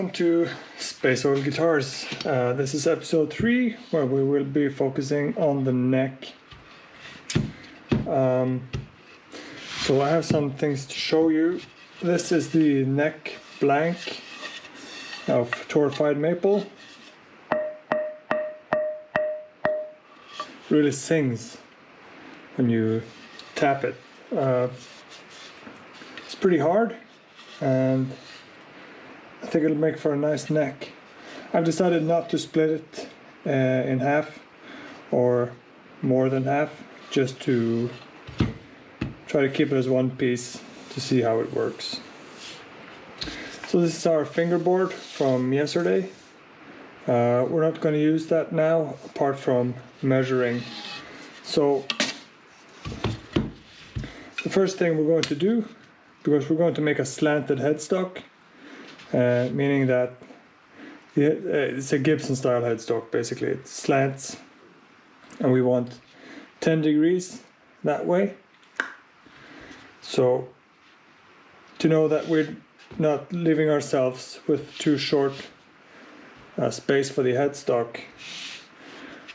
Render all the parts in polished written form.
welcome to Space Oil Guitars. This is episode 3, where we will be focusing on the neck. So I have some things to show you. This is the neck blank of torrefied maple. Really sings when you tap it. It's pretty hard, and I think it'll make for a nice neck. I've decided not to split it in half or more than half, just to try to keep it as one piece to see how it works. So this is our fingerboard from yesterday. We're not going to use that now, apart from measuring. So the first thing we're going to do, because we're going to make a slanted headstock, meaning that it's a Gibson style headstock. Basically it slants, and we want 10 degrees that way. So to know that we're not leaving ourselves with too short space for the headstock,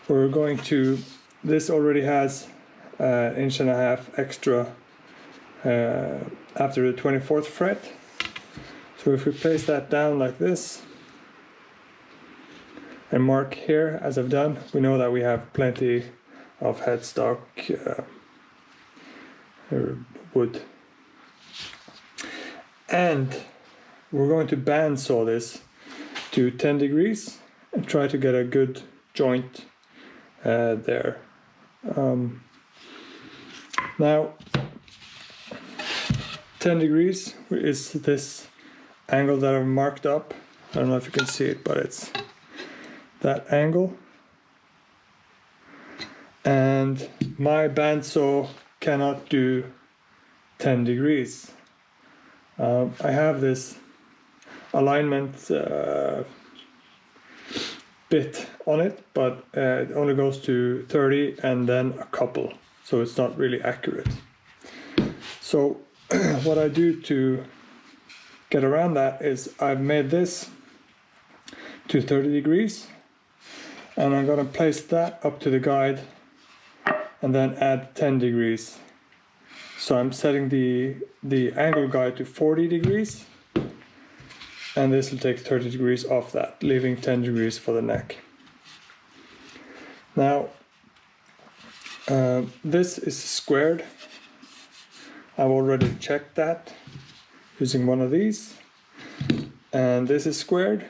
we're going to, this already has an inch and a half extra after the 24th fret. So if we place that down like this and mark here as I've done, we know that we have plenty of headstock wood. And we're going to bandsaw this to 10 degrees and try to get a good joint there. Now 10 degrees is this angle that I've marked up. I don't know if you can see it, but it's that angle. And my bandsaw cannot do 10 degrees. I have this alignment bit on it, but it only goes to 30 and then a couple, so it's not really accurate. So what I do to get around that is I've made this to 30 degrees, and I'm going to place that up to the guide and then add 10 degrees. So I'm setting the angle guide to 40 degrees, and this will take 30 degrees off that, leaving 10 degrees for the neck. Now this is squared. I've already checked that using one of these, and this is squared,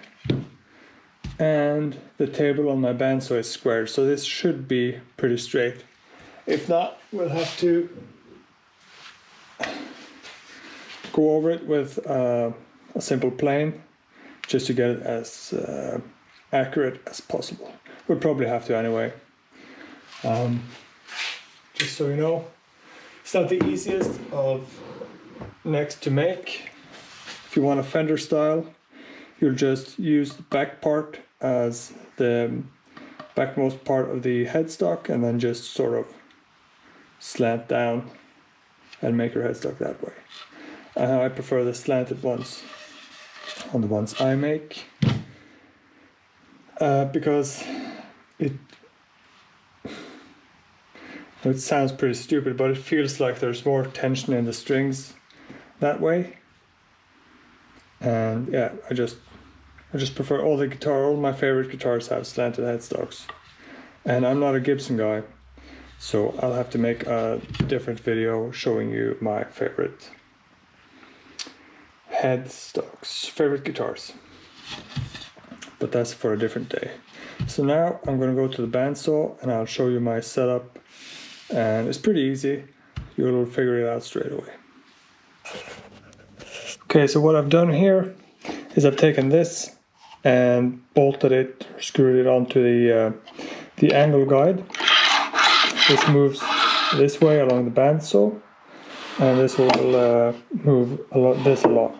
and the table on my bandsaw is squared, so this should be pretty straight. If not, we'll have to go over it with a simple plane just to get it as accurate as possible. We'll probably have to anyway. Just so you know, it's not the easiest of necks to make. If you want a fender style, you'll just use the back part as the backmost part of the headstock, and then just sort of slant down and make your headstock that way. I prefer the slanted ones on the ones I make, because it sounds pretty stupid, but it feels like there's more tension in the strings that way. And yeah, I just prefer all my favorite guitars have slanted headstocks, and I'm not a Gibson guy, so I'll have to make a different video showing you my favorite headstocks, favorite guitars, but that's for a different day. So now I'm going to go to the bandsaw and I'll show you my setup, and it's pretty easy. You'll figure it out straight away. Okay, so what I've done here is I've taken this and bolted it, screwed it onto the angle guide. This moves this way along the bandsaw, and this will move this along.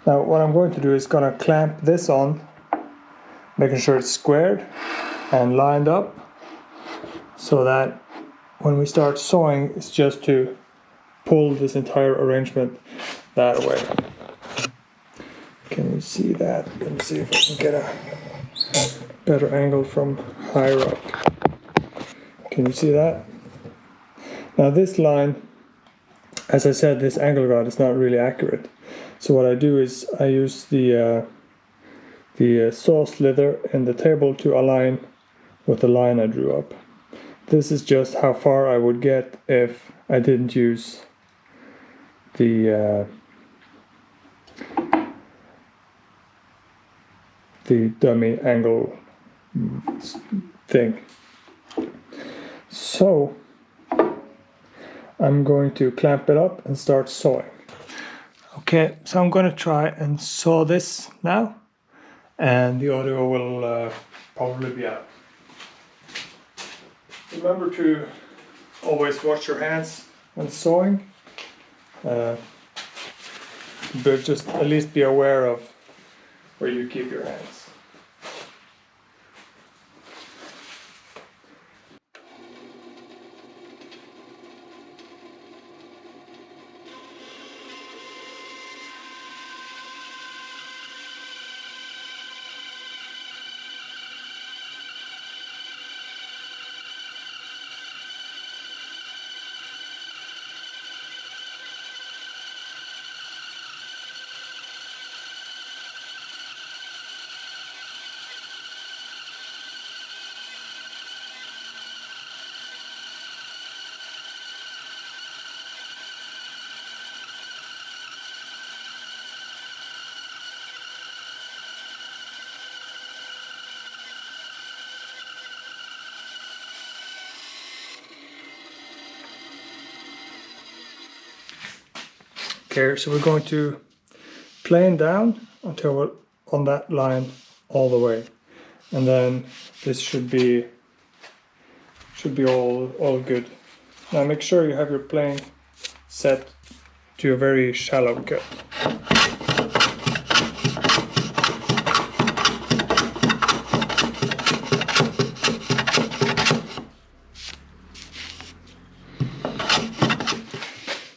Now what I'm going to do is going to clamp this on, making sure it's squared and lined up, so that when we start sawing, it's just to pull this entire arrangement that way. Can you see that? Let me see if I can get a better angle from higher up. Can you see that? Now this line, as I said, this angle guide is not really accurate. So what I do is I use the saw slither in the table to align with the line I drew up. This is just how far I would get if I didn't use the dummy angle thing. So I'm going to clamp it up and start sawing. Okay, so I'm going to try and saw this now, and the audio will probably be out. Remember to always wash your hands when sawing, but just at least be aware of where you keep your hands. Okay, so we're going to plane down until we're on that line all the way, and then this should be all good. Now make sure you have your plane set to a very shallow cut.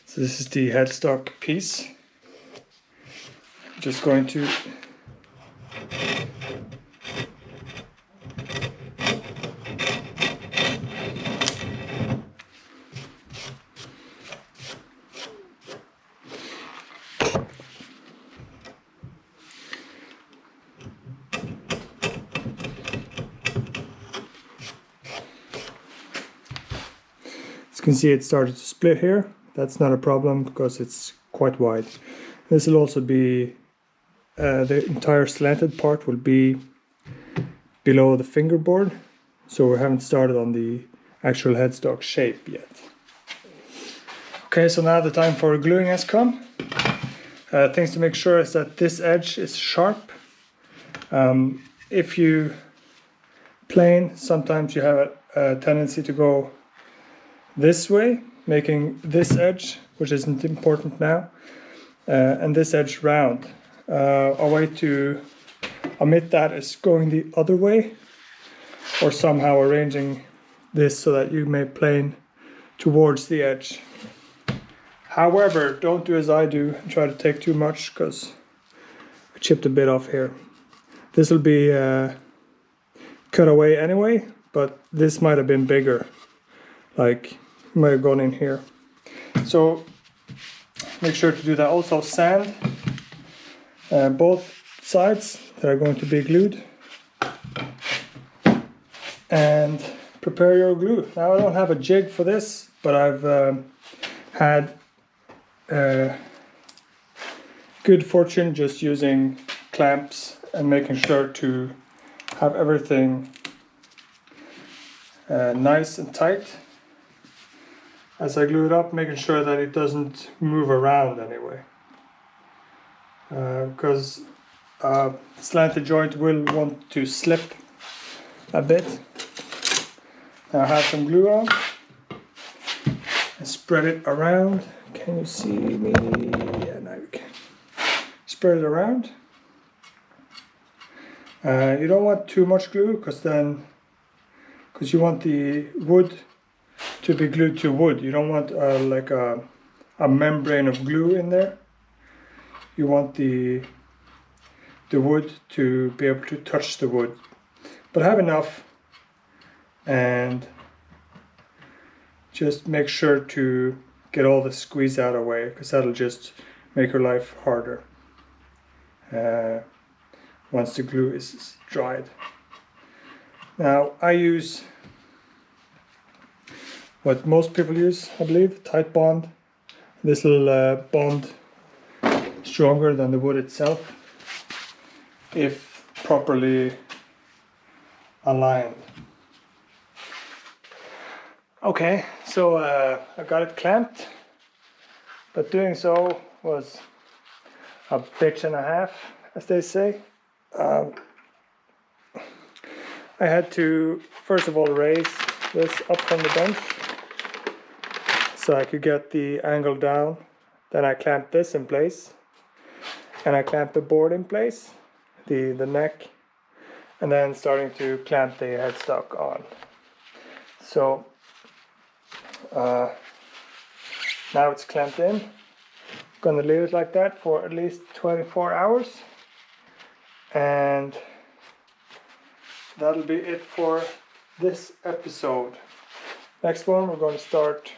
So this is the headstock piece. I'm just going to as you can see, it started to split here. That's not a problem because it's quite wide. This will also be, the entire slanted part will be below the fingerboard, so we haven't started on the actual headstock shape yet. Okay, so now the time for gluing has come. Things to make sure is that this edge is sharp. If you plane, sometimes you have a tendency to go this way, making this edge, which isn't important now, and this edge round. A way to omit that is going the other way, or somehow arranging this so that you may plane towards the edge. However, don't do as I do and try to take too much, because I chipped a bit off here. This will be cut away anyway, but this might have been bigger, like might have gone in here. So make sure to do that. Also sand both sides that are going to be glued, and prepare your glue. Now I don't have a jig for this, but I've had good fortune just using clamps and making sure to have everything nice and tight as I glue it up, making sure that it doesn't move around anyway, because slanted joint will want to slip a bit. Now I have some glue on and spread it around. Can you see me? Yeah, now you can. Spread it around. You don't want too much glue, because you want the wood to be glued to wood. You don't want like a membrane of glue in there. You want the the wood to be able to touch the wood, but have enough, and just make sure to get all the squeeze out of the way, because that'll just make your life harder once the glue is dried. Now I use what most people use, I believe, tight bond. This will bond stronger than the wood itself if properly aligned. Okay, so I got it clamped, but doing so was a bitch and a half, as they say. I had to first of all raise this up from the bench so I could get the angle down. Then I clamped this in place, and I clamped the board in place, the neck, and then starting to clamp the headstock on. So now it's clamped in. I'm gonna leave it like that for at least 24 hours, and that'll be it for this episode. Next one, we're going to start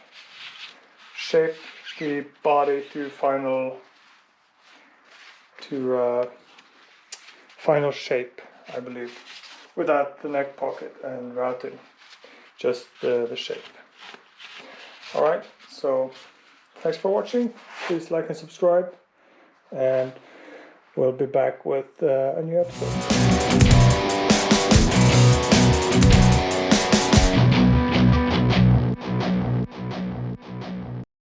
shape the body to final shape, I believe, without the neck pocket and routing, just the shape. Alright, so thanks for watching. Please like and subscribe, and we'll be back with a new episode.